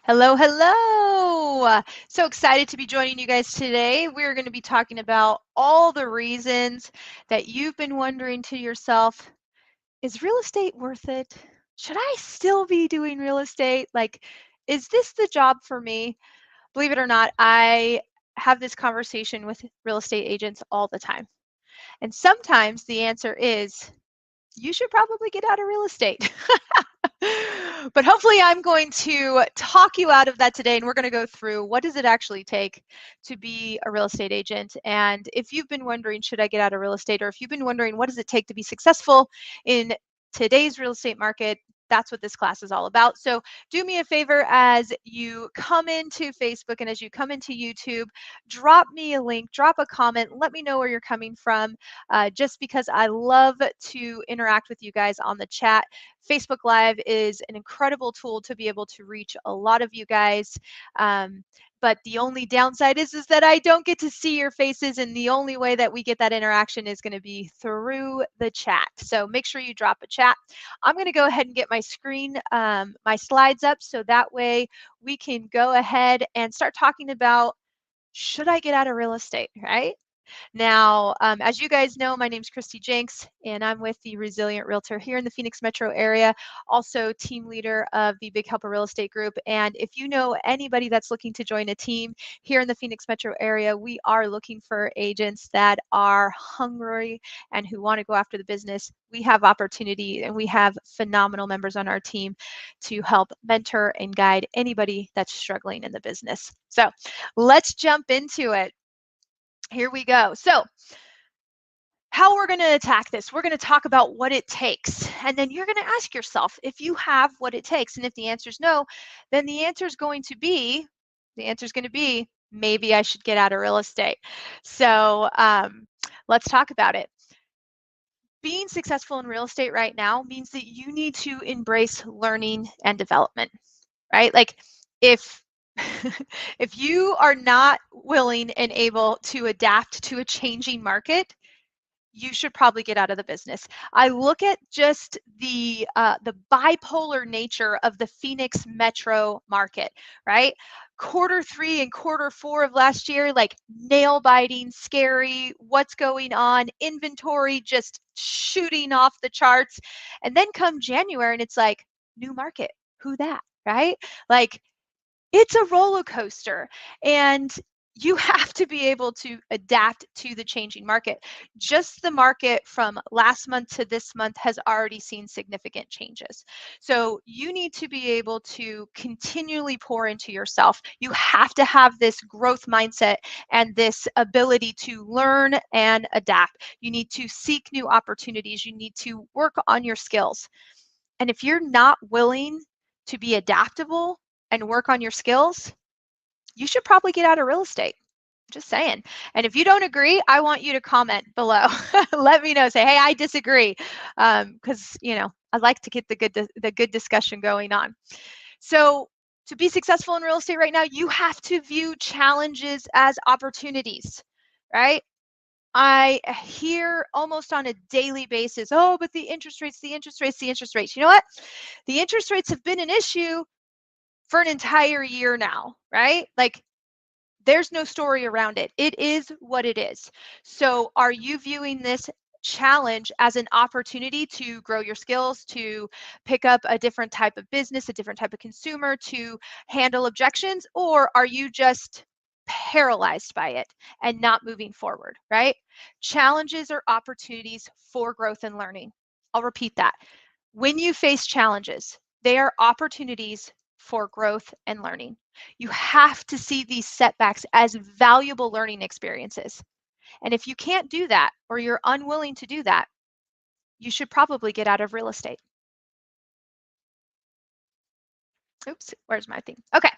Hello, hello. So excited to be joining you guys today. We're going to be talking about all the reasons that you've been wondering to yourself, is real estate worth it? Should I still be doing real estate? Like, is this the job for me? Believe it or not, I have this conversation with real estate agents all the time. And sometimes the answer is, you should probably get out of real estate. But hopefully I'm going to talk you out of that today, and we're going to go through what does it actually take to be a real estate agent. And if you've been wondering, should I get out of real estate? Or if you've been wondering, what does it take to be successful in today's real estate market? That's what this class is all about. So do me a favor as you come into Facebook and as you come into YouTube, drop me a link, drop a comment, let me know where you're coming from, just because I love to interact with you guys on the chat. Facebook Live is an incredible tool to be able to reach a lot of you guys. But the only downside is that I don't get to see your faces, and the only way that we get that interaction is going to be through the chat. So make sure you drop a chat. I'm going to go ahead and get my screen, my slides up, so that way we can go ahead and start talking about, should I get out of real estate, right? Now, as you guys know, my name is 𝐠𝐞𝐭 and I'm with the Resilient Realtor here in the Phoenix metro area, also team leader of the Big Helper Real Estate Group. And if you know anybody that's looking to join a team here in the Phoenix metro area, we are looking for agents that are hungry and who want to go after the business. We have opportunity and we have phenomenal members on our team to help mentor and guide anybody that's struggling in the business. So let's jump into it. Here we go. So how we're going to attack this, we're going to talk about what it takes. And then you're going to ask yourself if you have what it takes. And if the answer is no, then the answer is going to be, maybe I should get out of real estate. So let's talk about it. Being successful in real estate right now means that you need to embrace learning and development, right? Like if if you are not willing and able to adapt to a changing market, you should probably get out of the business. I look at just the bipolar nature of the Phoenix metro market, right? Q3 and Q4 of last year, like nail biting, scary, what's going on, inventory just shooting off the charts. And then come January and it's like, new market, who that, right? Like it's a roller coaster, and you have to be able to adapt to the changing market. Just the market from last month to this month has already seen significant changes. So you need to be able to continually pour into yourself. You have to have this growth mindset and this ability to learn and adapt. You need to seek new opportunities. You need to work on your skills. And if you're not willing to be adaptable and work on your skills, you should probably get out of real estate. Just saying. And if you don't agree, I want you to comment below. Let me know. Say, hey, I disagree, because I'd like to get the good discussion going on. So to be successful in real estate right now, you have to view challenges as opportunities, right? I hear almost on a daily basis, oh, but the interest rates, the interest rates, the interest rates. You know what? The interest rates have been an issue for an entire year now, right? Like there's no story around it. It is what it is. So are you viewing this challenge as an opportunity to grow your skills, to pick up a different type of business, a different type of consumer, to handle objections, or are you just paralyzed by it and not moving forward, right? Challenges are opportunities for growth and learning. I'll repeat that. When you face challenges, they are opportunities for growth and learning. You have to see these setbacks as valuable learning experiences. And if you can't do that, or you're unwilling to do that, you should probably get out of real estate. Oops, where's my thing? Okay,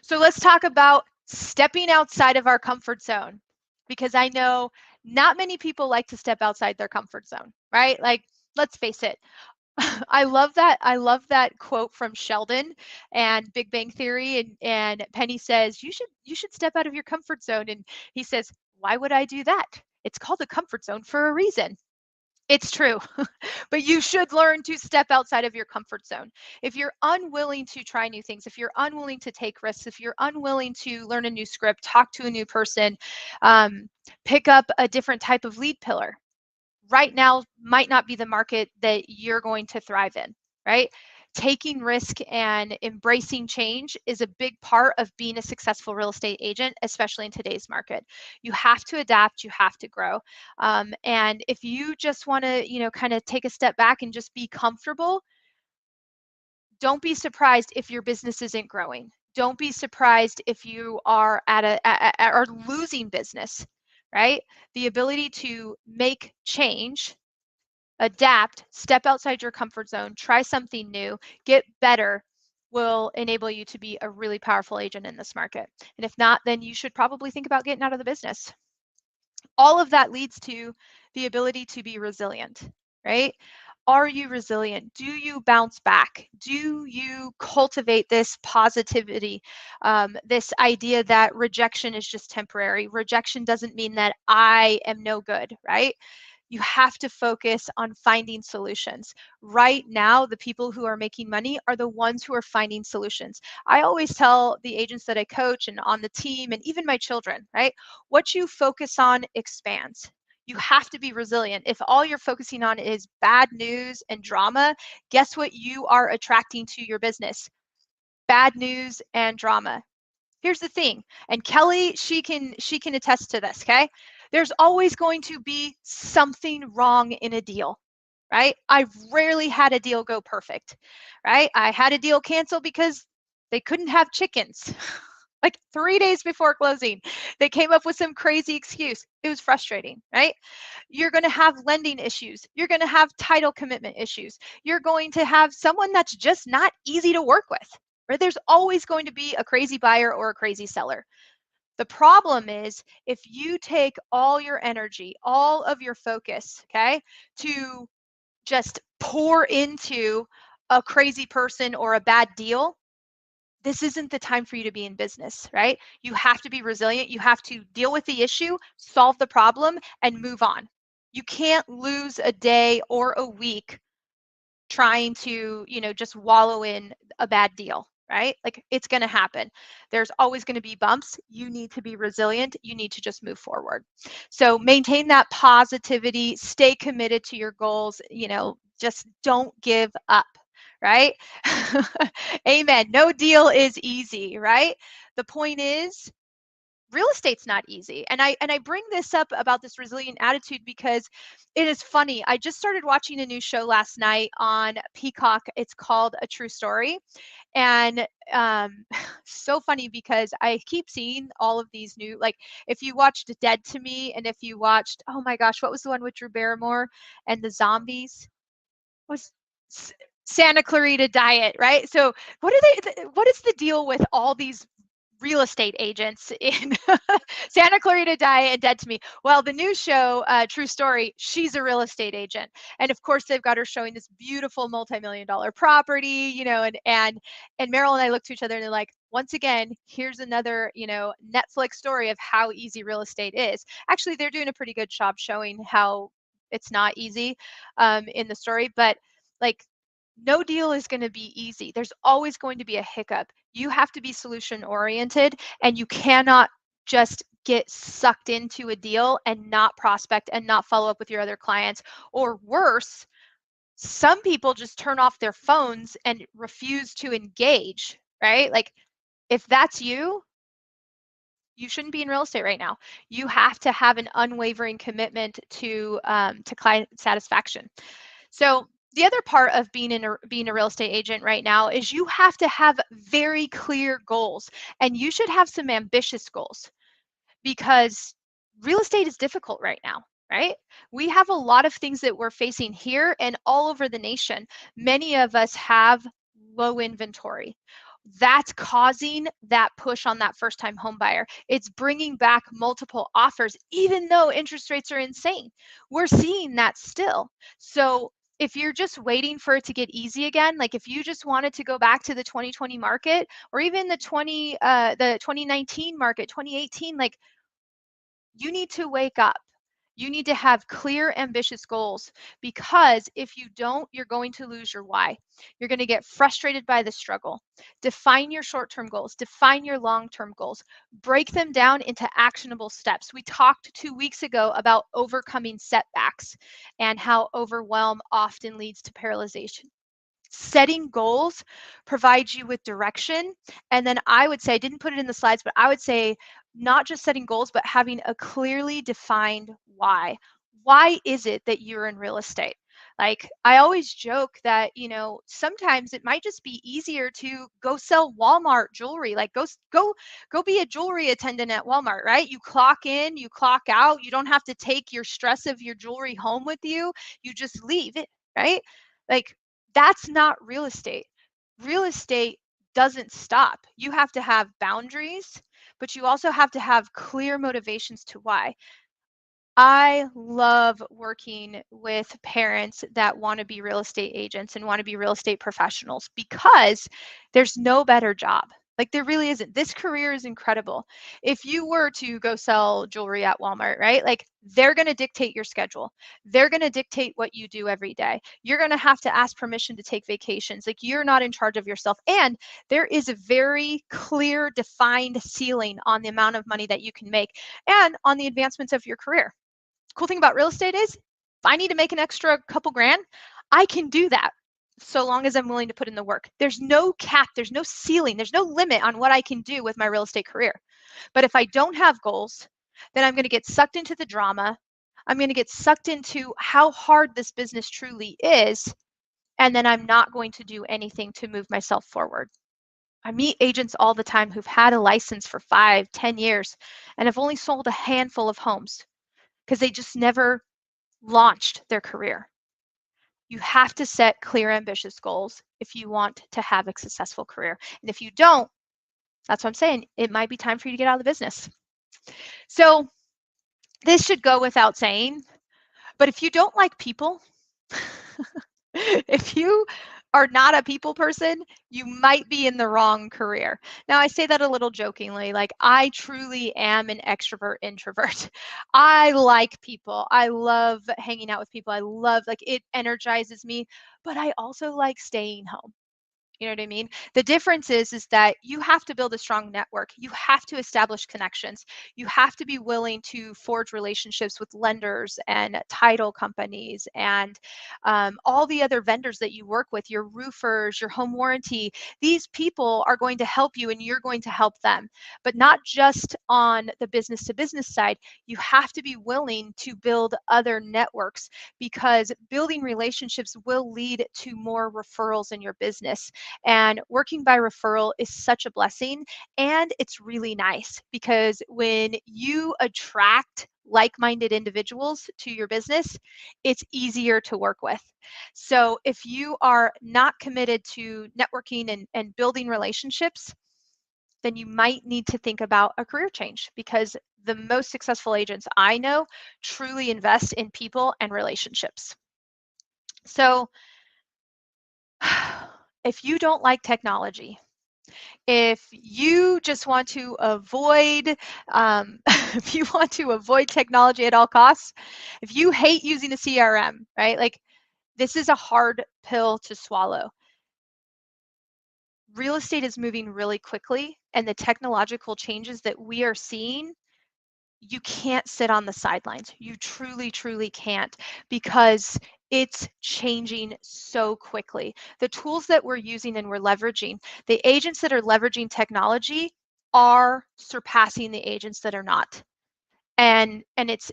so let's talk about stepping outside of our comfort zone, because I know not many people like to step outside their comfort zone, right? Like, let's face it. I love that. I love that quote from Sheldon and Big Bang Theory. And Penny says, you should step out of your comfort zone. And he says, why would I do that? It's called a comfort zone for a reason. It's true, but you should learn to step outside of your comfort zone. If you're unwilling to try new things, if you're unwilling to take risks, if you're unwilling to learn a new script, talk to a new person, um, pick up a different type of lead pillar, right now might not be the market that you're going to thrive in, right? Taking risk and embracing change is a big part of being a successful real estate agent, especially in today's market. You have to adapt, you have to grow. And if you just want to, kind of take a step back and just be comfortable, don't be surprised if your business isn't growing. Don't be surprised if you are are losing business, right? The ability to make change, adapt, step outside your comfort zone, try something new, get better will enable you to be a really powerful agent in this market. And if not, then you should probably think about getting out of the business. All of that leads to the ability to be resilient, right? Are you resilient? Do you bounce back? Do you cultivate this positivity, this idea that rejection is just temporary? Rejection doesn't mean that I am no good, right? You have to focus on finding solutions. Right now, the people who are making money are the ones who are finding solutions. I always tell the agents that I coach and on the team and even my children, right? What you focus on expands. You have to be resilient. If all you're focusing on is bad news and drama, guess what you are attracting to your business? Bad news and drama. Here's the thing, and Kelly, she can attest to this, okay? There's always going to be something wrong in a deal, right? I've rarely had a deal go perfect, right? I had a deal cancel because they couldn't have chickens. Like 3 days before closing, they came up with some crazy excuse. It was frustrating, right? You're going to have lending issues. You're going to have title commitment issues. You're going to have someone that's just not easy to work with, right? There's always going to be a crazy buyer or a crazy seller. The problem is if you take all your energy, all of your focus, okay, to just pour into a crazy person or a bad deal, this isn't the time for you to be in business, right? You have to be resilient. You have to deal with the issue, solve the problem, and move on. You can't lose a day or a week trying to, just wallow in a bad deal, right? Like it's going to happen. There's always going to be bumps. You need to be resilient. You need to just move forward. So maintain that positivity, stay committed to your goals, just don't give up, right? Amen. No deal is easy, right? The point is, real estate's not easy. And I bring this up about this resilient attitude because it is funny. I just started watching a new show last night on Peacock. It's called A True Story. And so funny because I keep seeing all of these new, like if you watched Dead to Me, and if you watched, oh my gosh, what was the one with Drew Barrymore and the zombies? Was Santa Clarita Diet, right? So what is the deal with all these real estate agents in Santa Clarita Diet and Dead to Me? Well, the new show, True Story, she's a real estate agent. And of course they've got her showing this beautiful multi-million-dollar property, and Meryl and I look to each other and they're like, once again, here's another, Netflix story of how easy real estate is. Actually, they're doing a pretty good job showing how it's not easy in the story, but like no deal is going to be easy. There's always going to be a hiccup. You have to be solution oriented, and you cannot just get sucked into a deal and not prospect and not follow up with your other clients. Or worse, some people just turn off their phones and refuse to engage, right? Like if that's you shouldn't be in real estate right now. You have to have an unwavering commitment to client satisfaction. So the other part of being a real estate agent right now is you have to have very clear goals, and you should have some ambitious goals because real estate is difficult right now, right? We have a lot of things that we're facing here and all over the nation. Many of us have low inventory. That's causing that push on that first time home buyer. It's bringing back multiple offers, even though interest rates are insane. We're seeing that still. So if you're just waiting for it to get easy again, like if you just wanted to go back to the 2020 market or even the 2019 market, 2018, like you need to wake up. You need to have clear, ambitious goals, because if you don't, you're going to lose your why. You're going to get frustrated by the struggle. Define your short-term goals, define your long-term goals, break them down into actionable steps. We talked 2 weeks ago about overcoming setbacks and how overwhelm often leads to paralyzation. Setting goals provides you with direction. And then I would say, I didn't put it in the slides, but I would say not just setting goals, but having a clearly defined why. Why is it that you're in real estate? Like, I always joke that, sometimes it might just be easier to go sell Walmart jewelry. Like, go be a jewelry attendant at Walmart, right? You clock in, you clock out. You don't have to take your stress of your jewelry home with you. You just leave it, right? Like, that's not real estate. Real estate doesn't stop. You have to have boundaries, but you also have to have clear motivations to why. I love working with parents that want to be real estate agents and want to be real estate professionals, because there's no better job. Like, there really isn't. This career is incredible. If you were to go sell jewelry at Walmart, right? Like, they're going to dictate your schedule. They're going to dictate what you do every day. You're going to have to ask permission to take vacations. Like, you're not in charge of yourself. And there is a very clear, defined ceiling on the amount of money that you can make and on the advancements of your career. Cool thing about real estate is, if I need to make an extra couple grand, I can do that, so long as I'm willing to put in the work. There's no cap, there's no ceiling, there's no limit on what I can do with my real estate career. But if I don't have goals, then I'm going to get sucked into the drama. I'm going to get sucked into how hard this business truly is. And then I'm not going to do anything to move myself forward. I meet agents all the time who've had a license for 5, 10 years and have only sold a handful of homes because they just never launched their career. You have to set clear, ambitious goals if you want to have a successful career. And if you don't, that's what I'm saying, it might be time for you to get out of the business. So this should go without saying, but if you don't like people, if you are not a people person, you might be in the wrong career. Now, I say that a little jokingly, like, I truly am an extrovert introvert. I like people. I love hanging out with people. I love, like, it energizes me, but I also like staying home. You know what I mean? The difference is that you have to build a strong network. You have to establish connections. You have to be willing to forge relationships with lenders and title companies and all the other vendors that you work with, your roofers, your home warranty. These people are going to help you and you're going to help them, but not just on the business to business side. You have to be willing to build other networks, because building relationships will lead to more referrals in your business. And working by referral is such a blessing. And it's really nice, because when you attract like-minded individuals to your business, it's easier to work with. So if you are not committed to networking and building relationships, then you might need to think about a career change, because the most successful agents I know truly invest in people and relationships. So if you don't like technology, if you just want to avoid, if you want to avoid technology at all costs, if you hate using a CRM, right? Like, this is a hard pill to swallow. Real estate is moving really quickly, and the technological changes that we are seeing, you can't sit on the sidelines. You truly, truly can't, because it's changing so quickly. The tools that we're using and we're leveraging, the agents that are leveraging technology are surpassing the agents that are not. And it's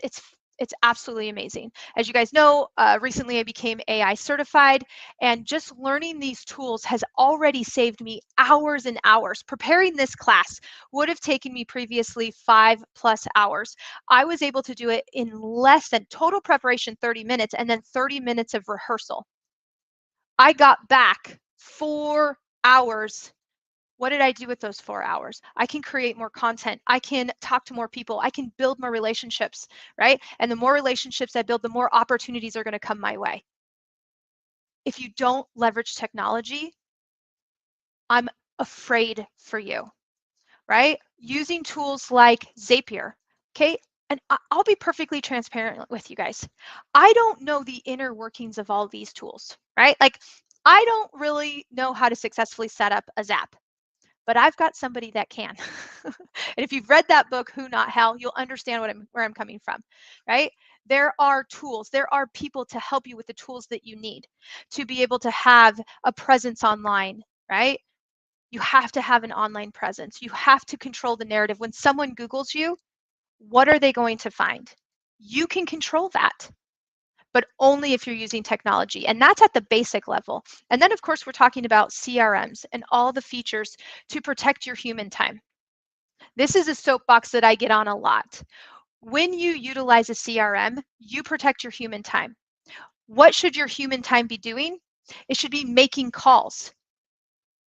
absolutely amazing. As you guys know, recently I became AI certified, and just learning these tools has already saved me hours and hours. Preparing this class would have taken me previously 5+ hours. I was able to do it in less than total preparation, 30 minutes, and then 30 minutes of rehearsal. I got back 4 hours. What did I do with those 4 hours? I can create more content. I can talk to more people. I can build more relationships, right? And the more relationships I build, the more opportunities are going to come my way. If you don't leverage technology, I'm afraid for you, right? Using tools like Zapier, okay? And I'll be perfectly transparent with you guys. I don't know the inner workings of all these tools, right? Like, I don't really know how to successfully set up a Zap, but I've got somebody that can. And if you've read that book, Who Not How, you'll understand where I'm coming from, right? There are tools, there are people to help you with the tools that you need to be able to have a presence online, right? You have to have an online presence. You have to control the narrative. When someone Googles you, what are they going to find? You can control that, but only if you're using technology. And that's at the basic level. And then, of course, we're talking about CRMs and all the features to protect your human time. This is a soapbox that I get on a lot. When you utilize a CRM, you protect your human time. What should your human time be doing? It should be making calls,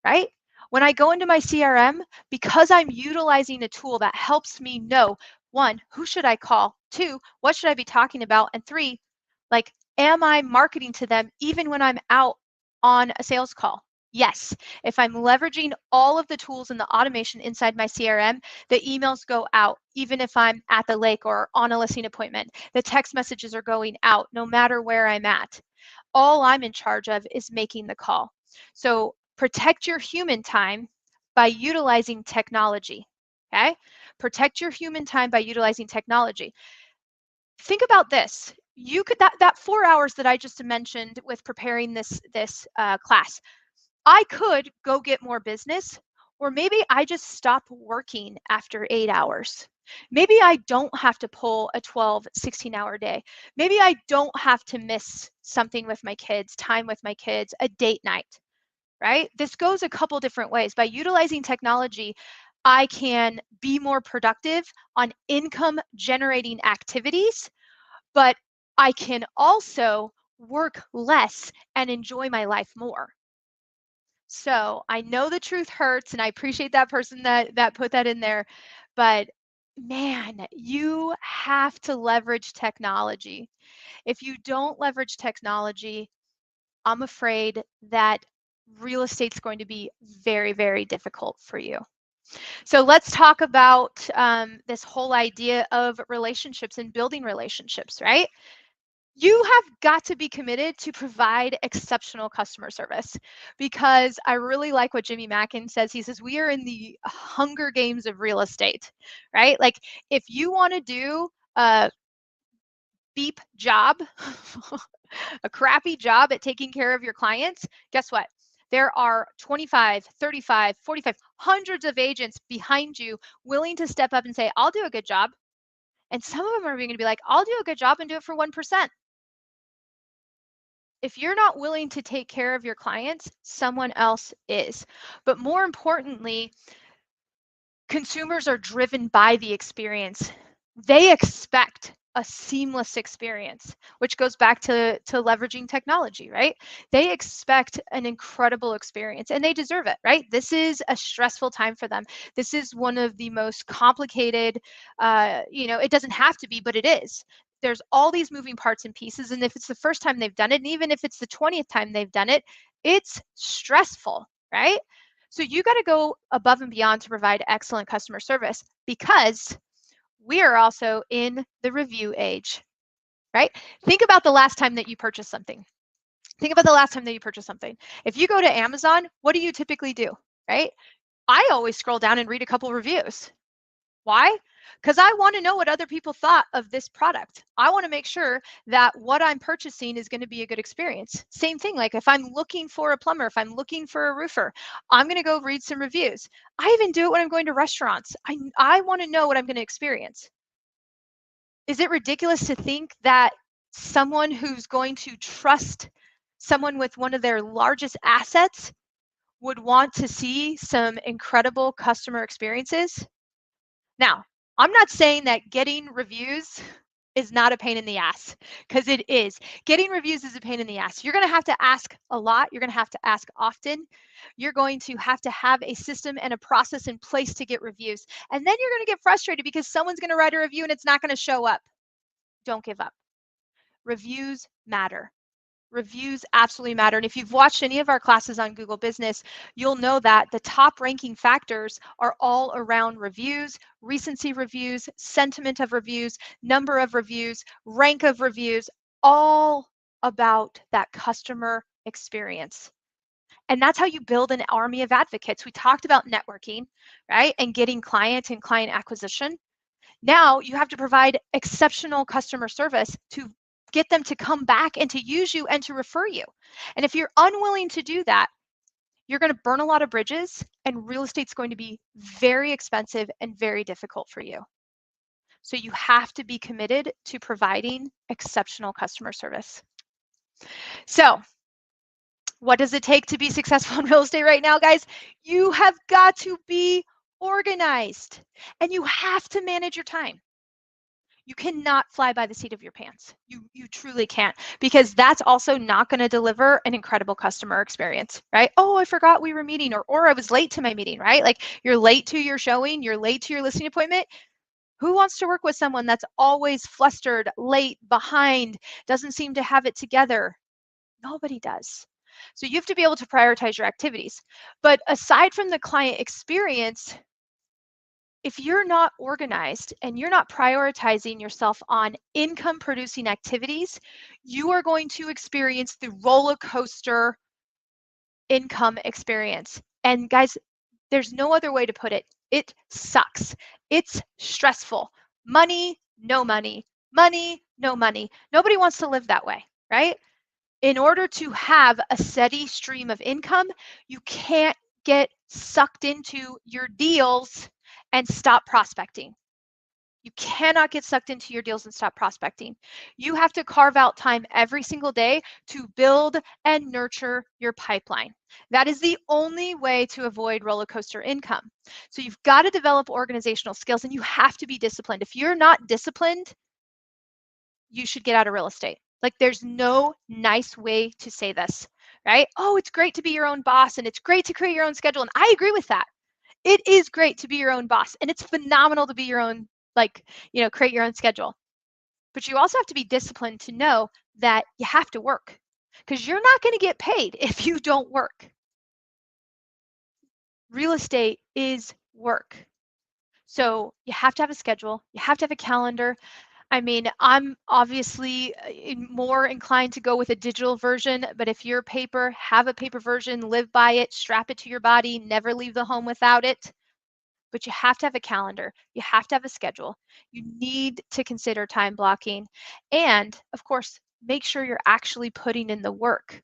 right? When I go into my CRM, because I'm utilizing a tool that helps me know, one, who should I call? Two, what should I be talking about? And three, like, am I marketing to them even when I'm out on a sales call? Yes. If I'm leveraging all of the tools and the automation inside my CRM, the emails go out even if I'm at the lake or on a listing appointment. The text messages are going out no matter where I'm at. All I'm in charge of is making the call. So protect your human time by utilizing technology. Okay? Protect your human time by utilizing technology. Think about this. You could that 4 hours that I just mentioned with preparing this class, I could go get more business, or maybe I just stop working after 8 hours. Maybe I don't have to pull a 12, 16-hour day. Maybe I don't have to miss something with my kids, time with my kids, a date night, right? This goes a couple different ways. By utilizing technology, I can be more productive on income generating activities, but I can also work less and enjoy my life more. So I know the truth hurts, and I appreciate that person that put that in there, but man, you have to leverage technology. If you don't leverage technology, I'm afraid that real estate's going to be very, very difficult for you. So let's talk about this whole idea of relationships and building relationships, right? You have got to be committed to provide exceptional customer service, because I really like what Jimmy Mackin says. He says, we are in the Hunger Games of real estate, right? Like, if you want to do a beep job, a crappy job at taking care of your clients, guess what? There are 25, 35, 45, hundreds of agents behind you willing to step up and say, I'll do a good job. And some of them are going to be like, I'll do a good job and do it for 1%. If you're not willing to take care of your clients, someone else is. But more importantly, consumers are driven by the experience. They expect a seamless experience, which goes back to leveraging technology, right? They expect an incredible experience, and they deserve it, right? This is a stressful time for them. This is one of the most complicated, it doesn't have to be, but it is. There's all these moving parts and pieces, and if it's the first time they've done it, and even if it's the 20th time they've done it, it's stressful, right? So you got to go above and beyond to provide excellent customer service, because we are also in the review age, right? Think about the last time that you purchased something. Think about the last time that you purchased something. If you go to Amazon, what do you typically do, right? I always scroll down and read a couple reviews. Why? Because I want to know what other people thought of this product. I want to make sure that what I'm purchasing is going to be a good experience. Same thing, like if I'm looking for a plumber, if I'm looking for a roofer, I'm going to go read some reviews. I even do it when I'm going to restaurants. I want to know what I'm going to experience. Is it ridiculous to think that someone who's going to trust someone with one of their largest assets would want to see some incredible customer experiences? Now, I'm not saying that getting reviews is not a pain in the ass, because it is. Getting reviews is a pain in the ass. You're going to have to ask a lot. You're going to have to ask often. You're going to have a system and a process in place to get reviews. And then you're going to get frustrated because someone's going to write a review and it's not going to show up. Don't give up. Reviews matter. Reviews absolutely matter. And if you've watched any of our classes on Google Business, you'll know that the top ranking factors are all around reviews, recency reviews, sentiment of reviews, number of reviews, rank of reviews, all about that customer experience. And that's how you build an army of advocates. We talked about networking, right? And getting client and client acquisition. Now you have to provide exceptional customer service to get them to come back and to use you and to refer you. And if you're unwilling to do that, you're going to burn a lot of bridges, and real estate's going to be very expensive and very difficult for you. So you have to be committed to providing exceptional customer service. So what does it take to be successful in real estate right now, guys? You have got to be organized, and you have to manage your time. You cannot fly by the seat of your pants. You truly can't, because that's also not going to deliver an incredible customer experience, right? Oh, I forgot we were meeting, or I was late to my meeting, right? Like, you're late to your showing, you're late to your listing appointment. Who wants to work with someone that's always flustered, late, behind, doesn't seem to have it together? Nobody does. So you have to be able to prioritize your activities. But aside from the client experience, if you're not organized and you're not prioritizing yourself on income producing activities, you are going to experience the roller coaster income experience. And guys, there's no other way to put it. It sucks. It's stressful. Money, no money. Money, no money. Nobody wants to live that way, right? In order to have a steady stream of income, you can't get sucked into your deals and stop prospecting. You cannot get sucked into your deals and stop prospecting. You have to carve out time every single day to build and nurture your pipeline. That is the only way to avoid roller coaster income. So you've got to develop organizational skills, and you have to be disciplined. If you're not disciplined, you should get out of real estate. Like, there's no nice way to say this, right? Oh, it's great to be your own boss, and it's great to create your own schedule. And I agree with that. It is great to be your own boss, and it's phenomenal to be your own, create your own schedule. But you also have to be disciplined to know that you have to work, because you're not going to get paid if you don't work. Real estate is work. So you have to have a schedule. You have to have a calendar. I mean, I'm obviously more inclined to go with a digital version, but if you're paper, have a paper version, live by it, strap it to your body, never leave the home without it. But you have to have a calendar. You have to have a schedule. You need to consider time blocking. And of course, make sure you're actually putting in the work.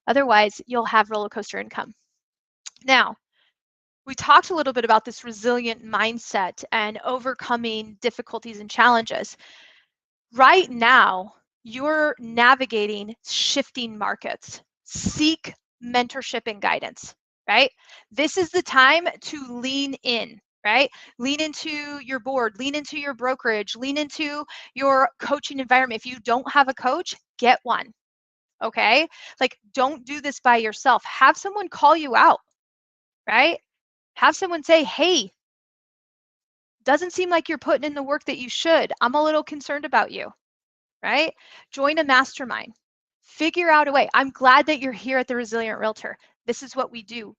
Otherwise, you'll have roller coaster income. Now, we talked a little bit about this resilient mindset and overcoming difficulties and challenges. Right now, you're navigating shifting markets. Seek mentorship and guidance, right? This is the time to lean in, right? Lean into your board, lean into your brokerage, lean into your coaching environment. If you don't have a coach, get one, okay? Like, don't do this by yourself. Have someone call you out, right? Have someone say, hey, doesn't seem like you're putting in the work that you should. I'm a little concerned about you. Right? Join a mastermind. Figure out a way. I'm glad that you're here at the Resilient Realtor. This is what we do.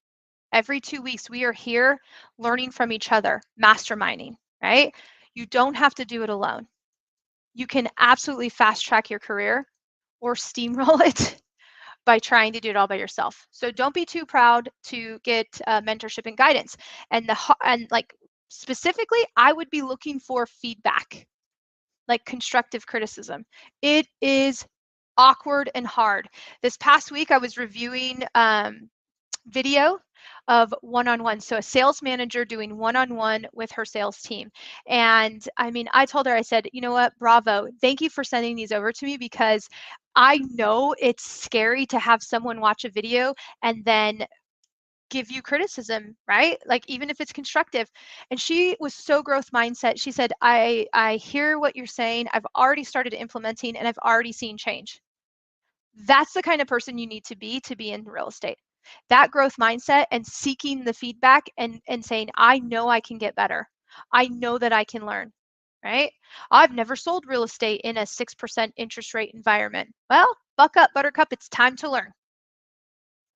Every 2 weeks, we are here learning from each other, masterminding, right? You don't have to do it alone. You can absolutely fast track your career or steamroll it by trying to do it all by yourself. So don't be too proud to get mentorship and guidance. And specifically, I would be looking for feedback, like constructive criticism. It is awkward and hard. This past week, I was reviewing video of one-on-one. So a sales manager doing one-on-one with her sales team. And I mean, I told her, I said, you know what, bravo. Thank you for sending these over to me, because I know it's scary to have someone watch a video and then give you criticism, right? Like, even if it's constructive. And she was so growth mindset. She said, I hear what you're saying. I've already started implementing, and I've already seen change. That's the kind of person you need to be in real estate. That growth mindset and seeking the feedback and saying, I know I can get better. I know that I can learn, right? I've never sold real estate in a 6% interest rate environment. Well, buck up, Buttercup, it's time to learn,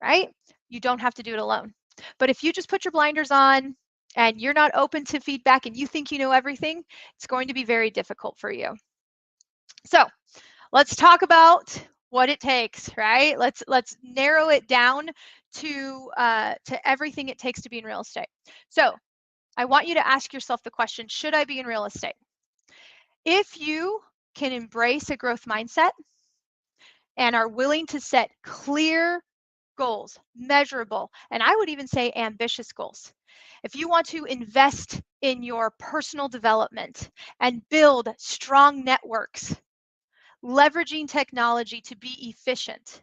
right? You don't have to do it alone. But if you just put your blinders on and you're not open to feedback and you think you know everything, it's going to be very difficult for you. So let's talk about what it takes, right? Let's narrow it down to everything it takes to be in real estate. So I want you to ask yourself the question, should I be in real estate? If you can embrace a growth mindset and are willing to set clear goals, measurable, and I would even say ambitious goals. If you want to invest in your personal development and build strong networks, leveraging technology to be efficient,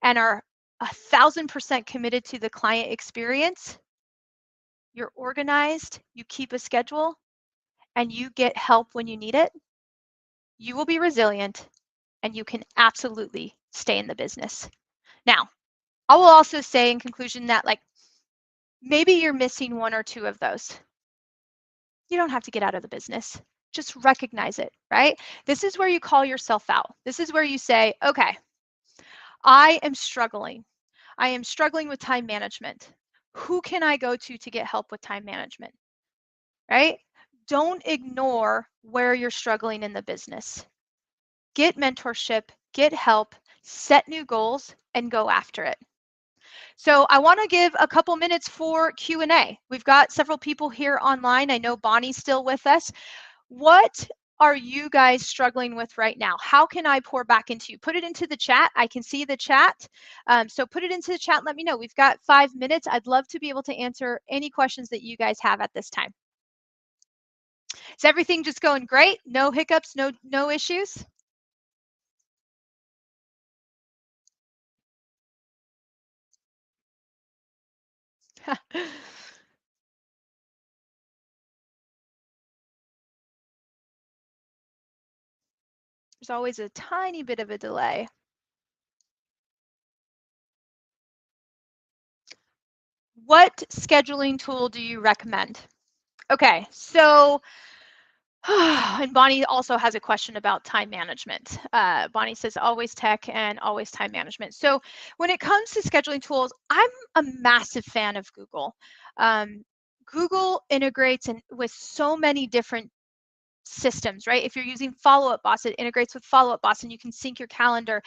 and are 1,000% committed to the client experience, you're organized, you keep a schedule, and you get help when you need it, you will be resilient and you can absolutely stay in the business. Now, I will also say in conclusion that maybe you're missing one or two of those. You don't have to get out of the business. Just recognize it, right? This is where you call yourself out. This is where you say, okay, I am struggling. I am struggling with time management. Who can I go to get help with time management, right? Don't ignore where you're struggling in the business. Get mentorship, get help, set new goals, and go after it. So I want to give a couple minutes for Q&A. We've got several people here online. I know Bonnie's still with us. What are you guys struggling with right now? How can I pour back into you? Put it into the chat. I can see the chat. So put it into the chat and let me know. We've got 5 minutes. I'd love to be able to answer any questions that you guys have at this time. Is everything just going great? No hiccups, no issues? There's always a tiny bit of a delay. What scheduling tool do you recommend? Okay, so, and Bonnie also has a question about time management. Bonnie says always tech and always time management. So when it comes to scheduling tools, I'm a massive fan of Google. Google integrates with so many different systems, right? If you're using Follow Up Boss, it integrates with Follow Up Boss and you can sync your calendar.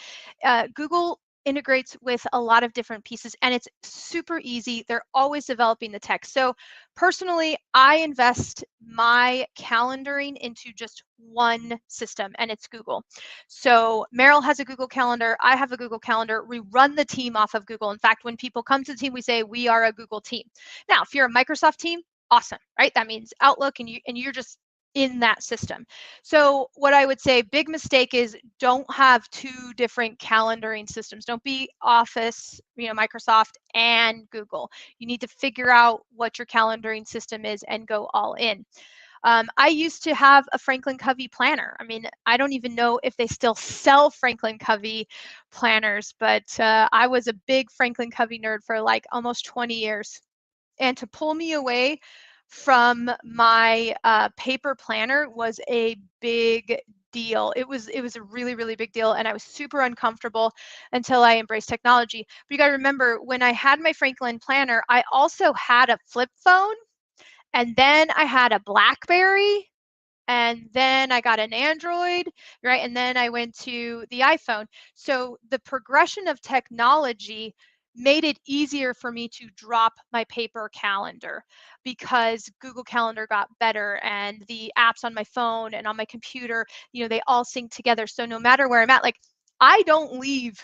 Google integrates with a lot of different pieces and it's super easy. They're always developing the tech. So personally, I invest my calendaring into just one system and it's Google. So Meryl has a Google Calendar. I have a Google Calendar. We run the team off of Google. In fact, when people come to the team, we say we are a Google team. Now, if you're a Microsoft team, awesome, right? That means Outlook and you're just in that system. So what I would say, big mistake is don't have two different calendaring systems. Don't be Office, Microsoft and Google. You need to figure out what your calendaring system is and go all in. I used to have a Franklin-Covey planner. I mean, I don't even know if they still sell Franklin-Covey planners, but I was a big Franklin-Covey nerd for almost 20 years. And to pull me away from my paper planner was a big deal. It was a really, really big deal. And I was super uncomfortable until I embraced technology. But you got to remember, when I had my Franklin planner, I also had a flip phone. And then I had a BlackBerry. And then I got an Android, right? And then I went to the iPhone. So the progression of technology made it easier for me to drop my paper calendar because Google Calendar got better and the apps on my phone and on my computer, they all sync together. So no matter where I'm at, I don't leave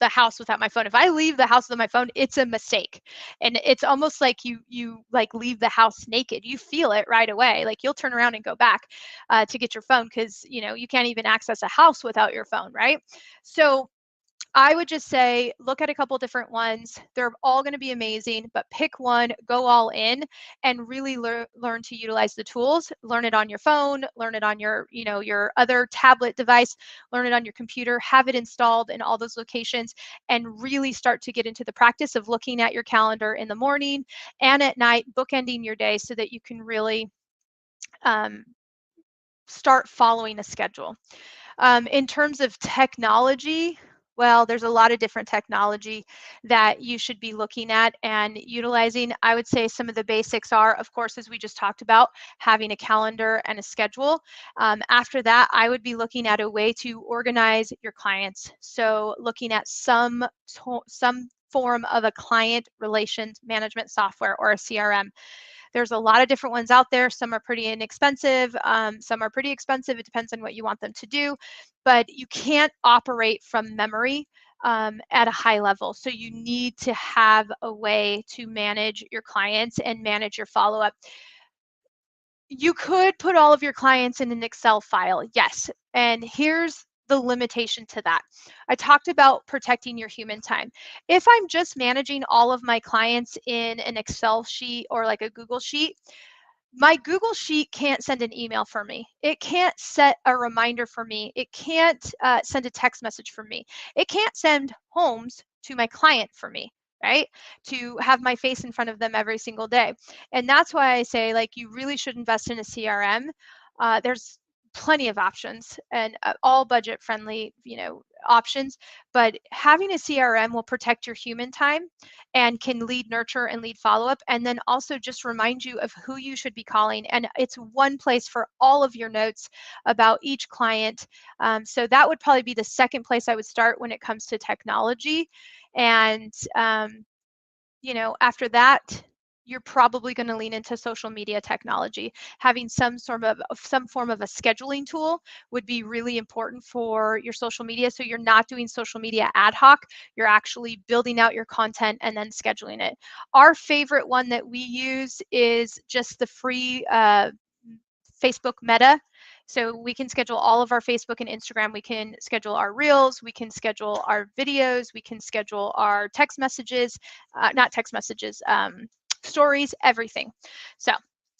the house without my phone. If I leave the house without my phone, it's a mistake. And it's almost like you leave the house naked. You feel it right away. You'll turn around and go back to get your phone because you can't even access a house without your phone, right? So I would just say, look at a couple different ones. They're all going to be amazing, but pick one, go all in, and really learn to utilize the tools. Learn it on your phone, learn it on your other tablet device, learn it on your computer, have it installed in all those locations, and really start to get into the practice of looking at your calendar in the morning and at night, bookending your day so that you can really start following a schedule. In terms of technology, Well, there's a lot of different technology that you should be looking at and utilizing. I would say some of the basics are, of course, as we just talked about, having a calendar and a schedule. After that, I would be looking at a way to organize your clients. So looking at some form of a client relations management software or a CRM. There's a lot of different ones out there. Some are pretty inexpensive. Some are pretty expensive. It depends on what you want them to do. But you can't operate from memory at a high level. So you need to have a way to manage your clients and manage your follow-up. You could put all of your clients in an Excel file, yes. And here's the limitation to that. I talked about protecting your human time. If I'm just managing all of my clients in an Excel sheet or like a Google sheet, my Google Sheet can't send an email for me. It can't set a reminder for me. It can't send a text message for me. It can't send homes to my client for me, right? To have my face in front of them every single day. And that's why I say, like, you really should invest in a CRM. There's plenty of options and all budget friendly, options, but having a CRM will protect your human time and can lead nurture and lead follow-up, and then also just remind you of who you should be calling. And it's one place for all of your notes about each client. So that would probably be the second place I would start when it comes to technology. And after that, you're probably going to lean into social media technology. Having some form of a scheduling tool would be really important for your social media. So you're not doing social media ad hoc. You're actually building out your content and then scheduling it. Our favorite one that we use is just the free Facebook Meta. So we can schedule all of our Facebook and Instagram. We can schedule our reels. We can schedule our videos. We can schedule our text messages, not text messages, stories, everything. So,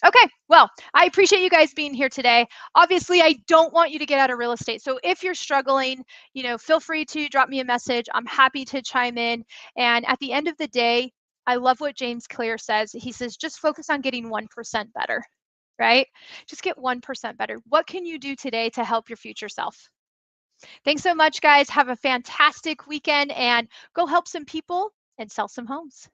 okay, well, I appreciate you guys being here today. Obviously, I don't want you to get out of real estate. So if you're struggling, feel free to drop me a message. I'm happy to chime in. And at the end of the day, I love what James Clear says. He says, just focus on getting 1% better, right? Just get 1% better. What can you do today to help your future self? Thanks so much, guys. Have a fantastic weekend and go help some people and sell some homes.